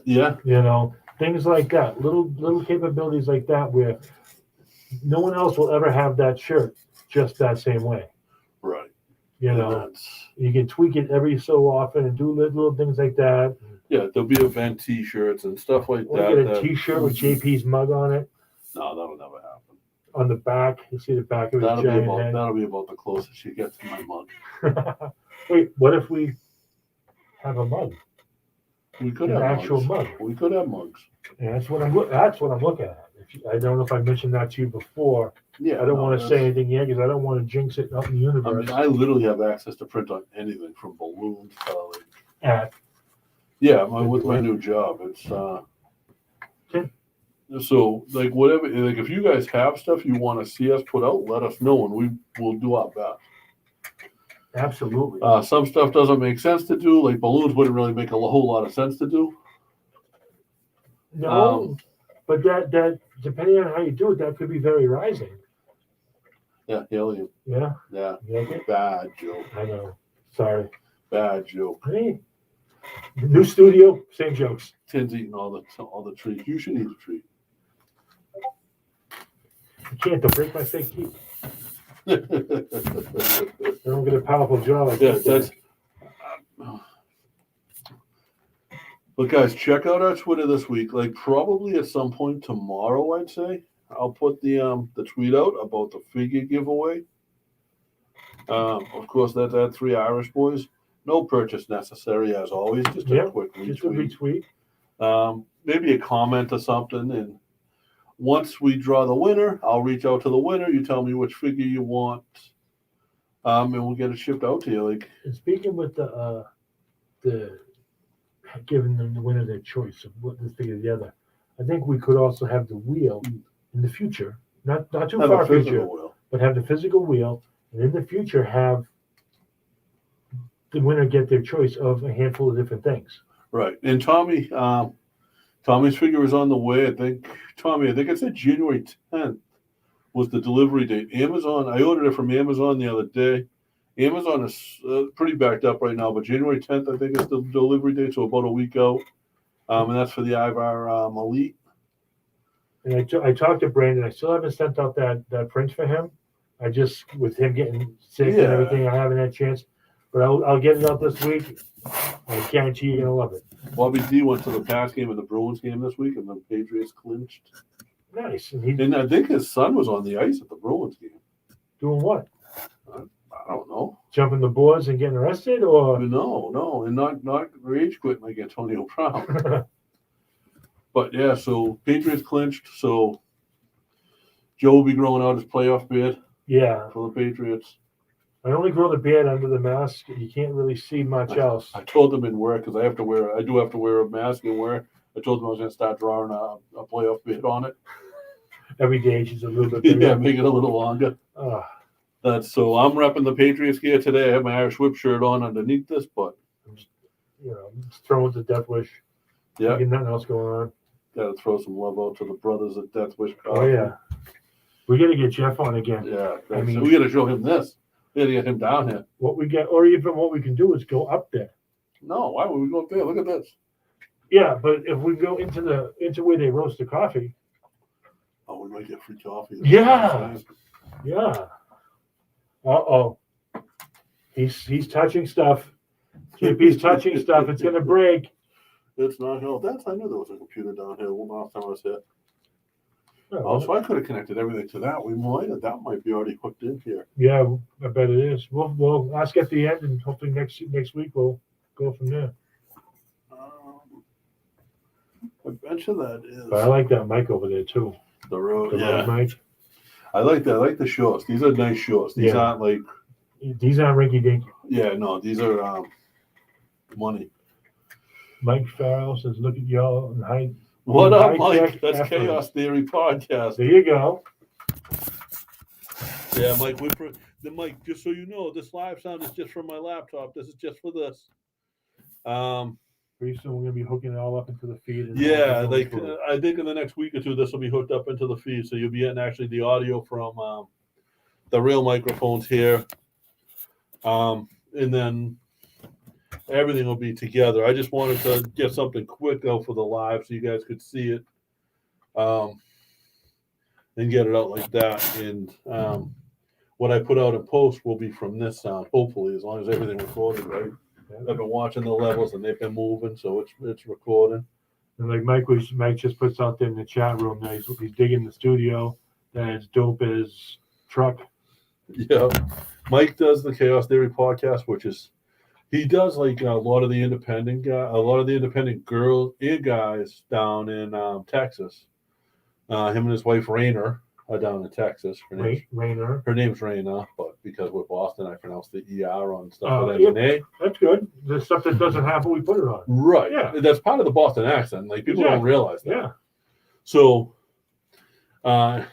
Yeah. You know, things like that, little capabilities like that, where no one else will ever have that shirt just that same way. Right. You know, you can tweak it every so often and do little things like that. Yeah, there'll be event T-shirts and stuff like Or that. get a T-shirt with JP's mug on it. No, that'll never happen. On the back, you see the back of his giant head. That'll be about the closest you get to my mug. Wait, what if we have a mug? We could An have actual mugs. mug. We could have mugs. And that's what I'm looking at. I don't know if I mentioned that to you before. Yeah. I don't want to say anything yet because I don't want to jinx it up in the I universe. mean, I literally have access to print on anything from balloons to like. At Yeah, with my new job, it's Okay. So like whatever, like if you guys have stuff you want to see us put out, let us know and we will do our best. Absolutely. Some stuff doesn't make sense to do, like balloons wouldn't really make a whole lot of sense to do. No, but that depending on how you do it, that could be very rising. Yeah, helium. Yeah. Yeah, You like it? bad joke. I know. Sorry. Bad joke. Hey, new studio, same jokes. Tim's eating all the treats. You should eat a treat. You can't. They'll break my fake teeth. Yeah, I don't get a powerful jaw like that's. But guys, check out our Twitter this week. Like probably at some point tomorrow, I'd say I'll put the tweet out about the figure giveaway. Of course, that's at 3 Irish Boys. No purchase necessary, as always. Just a quick retweet. Just a retweet. Maybe a comment or something. And once we draw the winner, I'll reach out to the winner. You tell me which figure you want, and we'll get it shipped out to you. Like, And speaking with the giving them the winner their choice of what this figure together, I think we could also have the wheel in the future, not too have far a physical future, wheel. but have the physical wheel, and in the future have the winner get their choice of a handful of different things. Right. And Tommy's figure is on the way. I think it said January 10th was the delivery date. Amazon, I ordered it from Amazon the other day. Amazon is pretty backed up right now, but January 10th, I think, is the delivery date, so about a week out. And that's for the Ivar Elite. And I talked to Brandon. I still haven't sent out that print for him. I just, with him getting sick and everything, I haven't had a chance. But I'll get it out this week. I guarantee you're going to love it. Bobby D went to the Pats game and the Bruins game this week, and the Patriots clinched. Nice. And And I think his son was on the ice at the Bruins game. doing what? I don't know. Jumping the boards and getting arrested, or No, and not rage quitting like Antonio Brown. But yeah, so Patriots clinched. So Joe will be growing out his playoff beard yeah. for the Patriots. I only grow the beard under the mask. You can't really see much else. I told them in work because I do have to wear a mask in work. I told them I was going to start drawing a playoff beard on it. Every day she's a little bit bigger. Yeah, make it a little longer. So I'm repping the Patriots gear today. I have my Irish Whip shirt on underneath this, but just throwing the Death Wish. yeah, Nothing else going on. got to throw some love out to the brothers at Death Wish. Oh yeah, we got to get Jeff on again. Yeah, I mean, we got to show him this. We got to get him down here. What we get, or even what we can do is go up there. No, why would we go up there? Look at this. Yeah, but if we go into where they roast the coffee. Oh, we might get free coffee. Yeah. Yeah. Uh-oh. He's touching stuff. JP's touching stuff. It's gonna break. It's not hell. I knew there was a computer down here last time I was here. Oh, So I could have connected everything to that. That might be already hooked in here. yeah, I bet it is. We'll ask at the end, and hopefully next week we'll go from there. I bet you that is But I like that mic over there too. the road. The Yeah, road mic. I like that. I like the shorts. These are nice shorts. These Yeah. aren't like These aren't rinky dinky. Yeah, no, these are money. Mike Farrell says, "Look at y'all and high." What up, high Mike? tech That's effort. Chaos Theory Podcast. There you go. Yeah, Mike. Mike. Just so you know, this live sound is just from my laptop. This is just for this. Pretty soon we're gonna be hooking it all up into the feed. And Yeah, all like going through. I think in the next week or two, this will be hooked up into the feed, so you'll be getting actually the audio from the real microphones here, and then everything will be together. I just wanted to get something quick though for the live, so you guys could see it, and get it out like that. And what I put out in post will be from this sound, hopefully, as long as everything recorded right. I've been watching the levels and they've been moving, so it's recording. And like Mike just puts out there in the chat room that he's digging the studio. That it's dope as truck. Yeah, Mike does the Chaos Theory podcast, which is he does like a lot of the independent girls and guys down in Texas. Him and his wife Rainer are down in Texas. Rainer. Her name's Raina, but because we're Boston, I pronounce the ER on stuff Oh, with yep. an A. That's good. The stuff that doesn't happen, we put it on. Right. Yeah. That's part of the Boston accent. Like people don't realize that. Yeah. So, by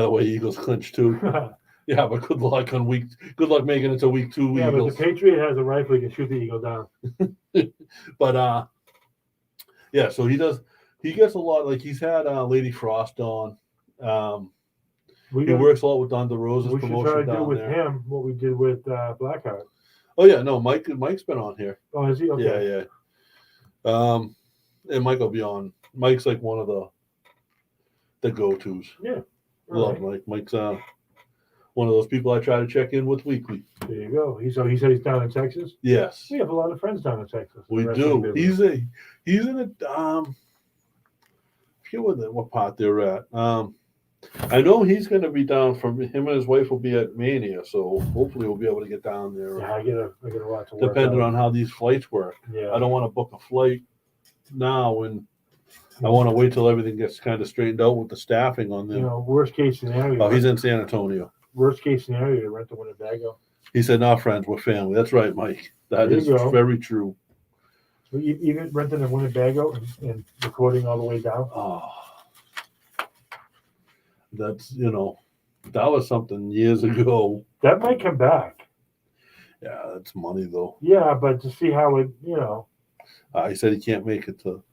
the way, Eagles clinched too. Yeah, but good luck making it to week 2. Yeah, Eagles. but the Patriot has a rifle; he can shoot the eagle down. But yeah. So he does. He gets a lot. Like he's had Lady Frost on. He works a lot with Don DeRosa's we should promotion try to do down with there. him what we did with Blackheart. Oh yeah, no, Mike's been on here. Oh, is he? Okay. Yeah. And Mike will be on. Mike's like one of the go-tos. Yeah. Love Mike. Mike's one of those people I try to check in with weekly. There you go. He said he's down in Texas. Yes, We have a lot of friends down in Texas. we do. He's in a I forget what part they're at. I know he's going to be down from him and his wife will be at Mania, so hopefully we'll be able to get down there. Yeah, I gotta watch to work. Depending on how these flights work. Yeah. I don't want to book a flight now and I want to wait till everything gets kind of straightened out with the staffing on them. Worst case scenario. Oh, he's in San Antonio. Worst case scenario, you rent the Winnebago. He said, "No, friends, we're family." That's right, Mike. That There is you go. very true. So even renting a Winnebago and recording all the way down. Oh, that's that was something years ago. That might come back. Yeah, that's money though. Yeah, but to see how it, He said he can't make it to.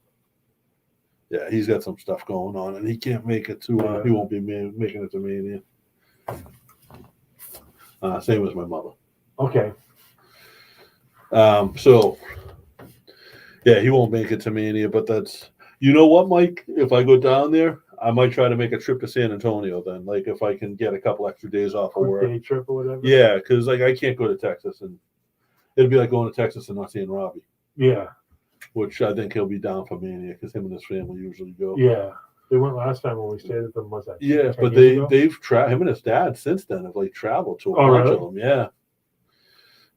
Yeah, he's got some stuff going on, and he can't make it to. Yeah. He won't be making it to Mania. Same as my mother. Okay. So, yeah, he won't make it to Mania, but that's. You know what, Mike? If I go down there, I might try to make a trip to San Antonio then. Like if I can get a couple extra days off of work. Day trip or whatever. Yeah, because like I can't go to Texas, and it'd be like going to Texas and not seeing Robbie. Yeah. Which I think he'll be down for Mania because him and his family usually go. Yeah. They went last time when we stayed with them. Was that? Yeah, 10 but years ago? they've him and his dad since then have like traveled to a Oh, bunch really? of them. Yeah.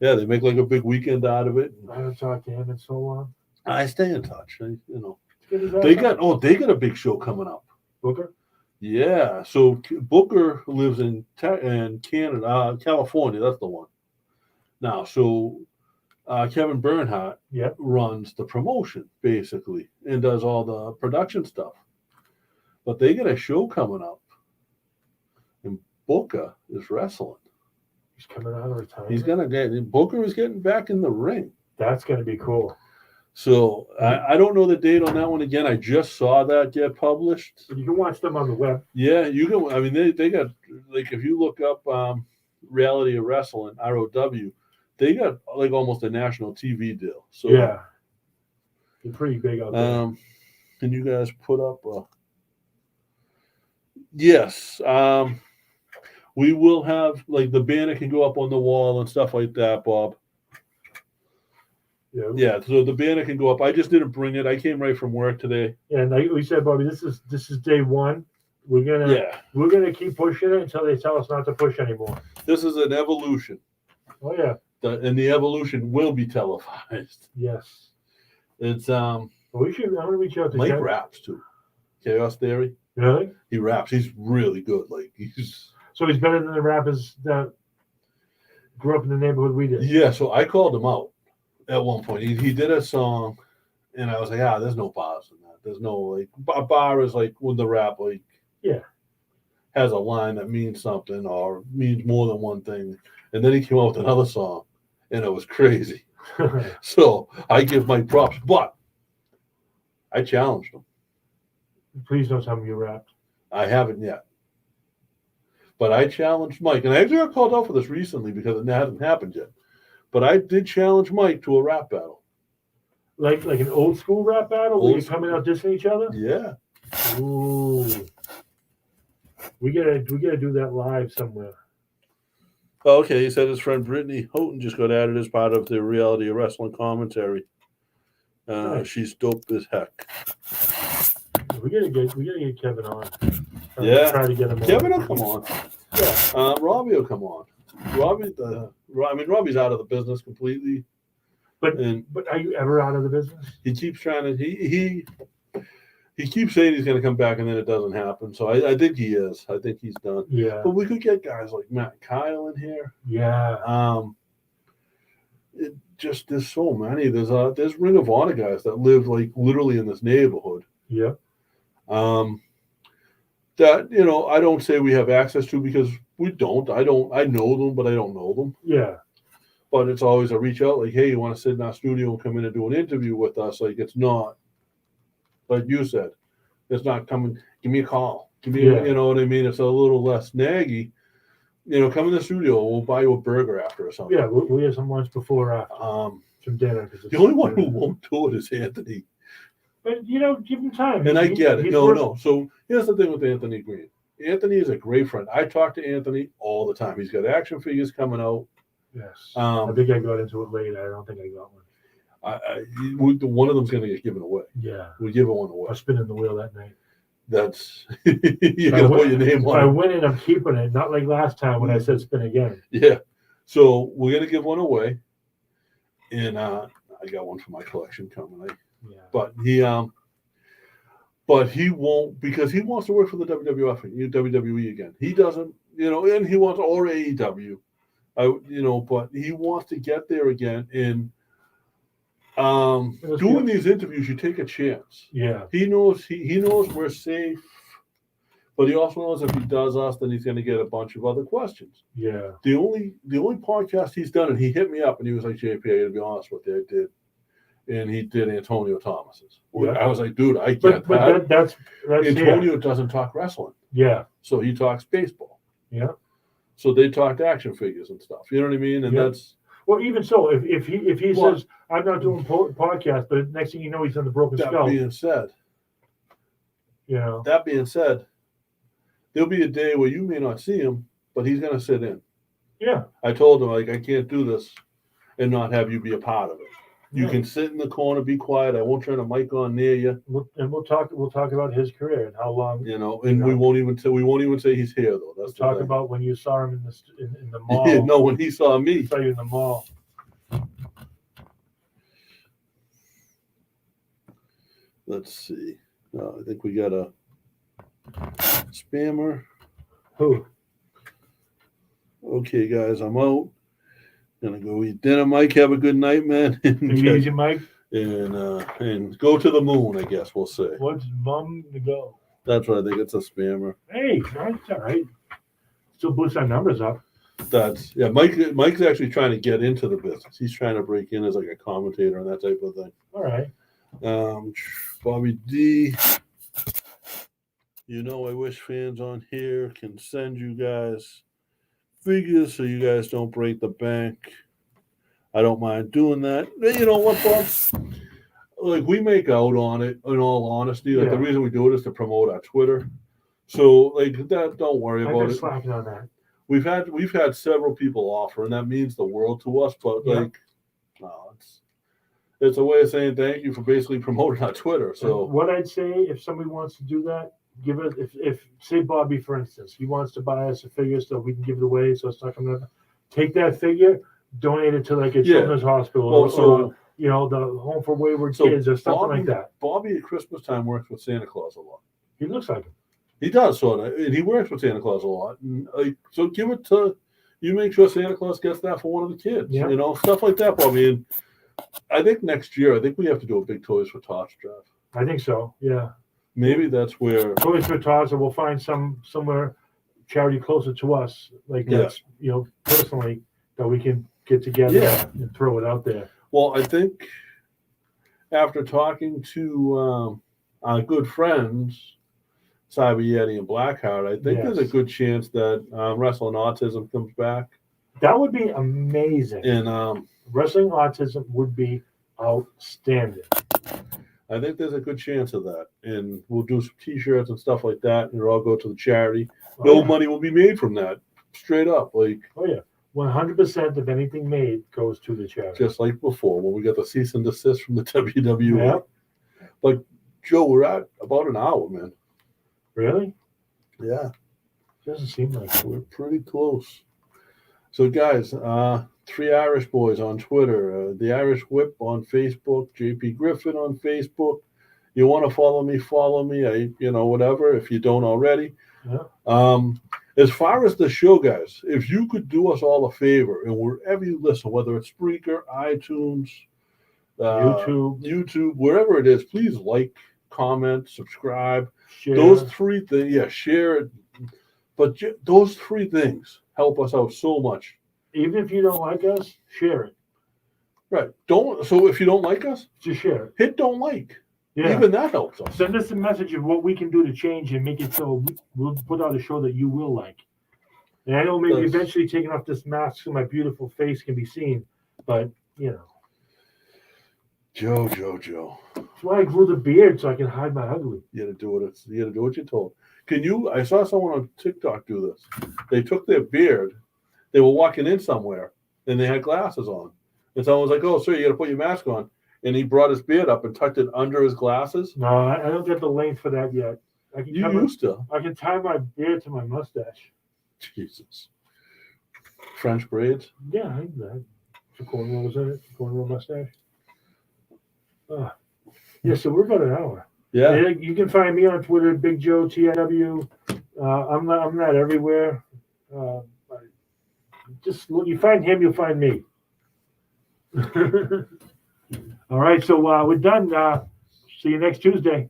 Yeah, they make like a big weekend out of it. I haven't talked to him in so long. I stay in touch. Get his They ass got up. they got a big show coming up. Booker. Yeah, so Booker lives in Canada, California. That's the one. Now, so Kevin Bernhardt Yep. runs the promotion basically and does all the production stuff. But they got a show coming up, and Booker is wrestling. He's coming out of retirement. Booker is getting back in the ring. That's gonna be cool. So I don't know the date on that one again. I just saw that get published. But you can watch them on the web. Yeah, you can. I mean, they got like if you look up Reality of Wrestling ROW, they got like almost a national TV deal. So Yeah. They're pretty big out there. Can you guys put up? Yes. We will have like the banner can go up on the wall and stuff like that, Bob. Yeah. Yeah, so the banner can go up. I just didn't bring it. I came right from work today. And like we said, Bobby, this is day one. We're gonna keep pushing it until they tell us not to push anymore. This is an evolution. Oh yeah. And the evolution will be televised. Yes. It's I'm gonna reach out to Mike Ken. raps too. Chaos Theory. Really? He raps. He's really good. Like he's So he's better than the rappers that grew up in the neighborhood we did. Yeah, so I called him out at one point. He did a song, and I was like, there's no bars in that. There's no like a bar is like when the rap like has a line that means something or means more than one thing. And then he came out with another song, and it was crazy. So I give Mike props, but I challenged him. Please don't tell me you rapped. I haven't yet. But I challenged Mike, and I actually got called out for this recently because it hasn't happened yet. But I did challenge Mike to a rap battle. Like an old school rap battle where Old you're coming out dissing each other? Yeah. Ooh. We gotta do that live somewhere. Okay, he said his friend Brittany Houghton just got added as part of the Reality of Wrestling commentary. Nice. She's dope as heck. We gotta get Kevin on. Yeah. Try to get him on. Kevin will come on. Yeah. Robbie will come on. Robbie's out of the business completely. But are you ever out of the business? He keeps trying to. He keeps saying he's going to come back, and then it doesn't happen. So I think he is. I think he's done. Yeah. But we could get guys like Matt Kyle in here. Yeah. There's so many. There's Ring of Honor guys that live like literally in this neighborhood. Yeah. That I don't say we have access to because we don't. I know them, but I don't know them. Yeah. But it's always a reach out, like, hey, you want to sit in our studio and come in and do an interview with us? Like, it's not, like you said, it's not coming. Give me a call. Give me, you know what I mean? It's a little less naggy. Come in the studio. We'll buy you a burger after or something. Yeah, we have some lunch before or after. Some dinner. The only one who won't do it is Anthony. But give him time. And I get it. No. So here's the thing with Anthony Green. Anthony is a great friend. I talk to Anthony all the time. He's got action figures coming out. Yes. I think I got into it late. I don't think I got one. One of them's going to get given away. Yeah. We give one away. I'm spinning the wheel that night. That's you're going to put your name on it. I win it, I'm keeping it. Not like last time when I said spin again. Yeah. So we're going to give one away. And I got one for my collection coming. Yeah. But he won't, because he wants to work for the WWF and WWE again. He doesn't, and he wants, or AEW. But he wants to get there again. And doing these interviews, you take a chance. Yeah. He knows we're safe, but he also knows if he does us, then he's going to get a bunch of other questions. Yeah. The only podcast he's done, and he hit me up and he was like, JP, I got to be honest with you, I did. And he did Antonio Thomas's. Yeah. I was like, dude, I get that. That's Antonio doesn't talk wrestling. Yeah. So he talks baseball. Yeah. So they talked action figures and stuff. You know what I mean? And that's well, even so, if he says I'm not doing podcast, but next thing you know, he's on the Broken Skull. That being said, there'll be a day where you may not see him, but he's going to sit in. Yeah. I told him, like, I can't do this and not have you be a part of it. You can sit in the corner, be quiet. I won't turn a mic on near you. We'll talk about his career and how long. We won't even say he's here though. That's talk about when you saw him in the mall. Yeah, no, when he saw me. He saw you in the mall. Let's see. I think we got a spammer. Who? Okay, guys, I'm out. Gonna go eat dinner, Mike. Have a good night, man. Take it easy, Mike. And go to the moon, I guess we'll say. What's mum to go? That's what I think. It's a spammer. Hey, that's all right. Still boosts our numbers up. Mike's actually trying to get into the business. He's trying to break in as like a commentator and that type of thing. All right. Bobby D. I wish fans on here can send you guys figures so you guys don't break the bank. I don't mind doing that. You know what, Bob? Like, we make out on it, in all honesty. Like, the reason we do it is to promote our Twitter. So, like, that, don't worry about it. Slacking on that. We've had several people offer, and that means the world to us. But it's a way of saying thank you for basically promoting our Twitter. So, and what I'd say, if somebody wants to do that, give it. If say Bobby, for instance, he wants to buy us a figure so we can give it away, so it's not coming up. Take that figure, donate it to like a children's hospital, or the Home for Wayward Kids or something like that. Bobby at Christmas time works with Santa Claus a lot. He looks like him. He does sort of, and he works with Santa Claus a lot. And, so give it to you. Make sure Santa Claus gets that for one of the kids. Yeah. You know, stuff like that. But I mean, I think next year, I think we have to do a big Toys for Tots drive. I think so. Yeah. Maybe that's where. Toys for Tots, or we'll find somewhere charity closer to us, like Yeah. that's personally that we can get together Yeah. and throw it out there. Well, I think after talking to our good friends, Cyber Yeti and Blackheart, I think there's a Yes. good chance that Wrestling Autism comes back. That would be amazing. And Wrestling Autism would be outstanding. I think there's a good chance of that. And we'll do some T-shirts and stuff like that, and it'll all go to the charity. Oh, No yeah. money will be made from that, straight up. Like, Oh yeah, 100% of anything made goes to the charity. just like before when we got the cease and desist from the WWE. Yeah. Like, Joe, we're at about an hour, man. Really? Yeah. Doesn't seem like it. We're pretty close. So, guys, Three Irish Boys on Twitter, The Irish Whip on Facebook, JP Griffin on Facebook. You want to follow me? Whatever. If you don't already. Yeah. As far as the show, guys, if you could do us all a favor, and wherever you listen, whether it's Spreaker, iTunes, YouTube, wherever it is, please like, comment, subscribe. Share. Those three things, share it. But those three things help us out so much. Even if you don't like us, share it. Right. So if you don't like us, Just share it. hit don't like. Yeah. Even that helps us. Send us a message of what we can do to change and make it so we'll put out a show that you will like. And I know maybe That's- eventually taking off this mask so my beautiful face can be seen, but Joe. that's why I grew the beard so I can hide my ugly. You got to do what you're told. I saw someone on TikTok do this. They took their beard, they were walking in somewhere, and they had glasses on. And someone was like, "Oh, sir, you got to put your mask on." And he brought his beard up and tucked it under his glasses. No, I don't get the length for that yet. I can You used to. I can tie my beard to my mustache. Jesus. French braids. Yeah, I can do that. The cornrows in it, cornrow mustache. Yeah, so we're about an hour. Yeah. Yeah, you can find me on Twitter, Big Joe TIW. I'm not everywhere. Just look. You find him, you'll find me. All right, so we're done. See you next Tuesday.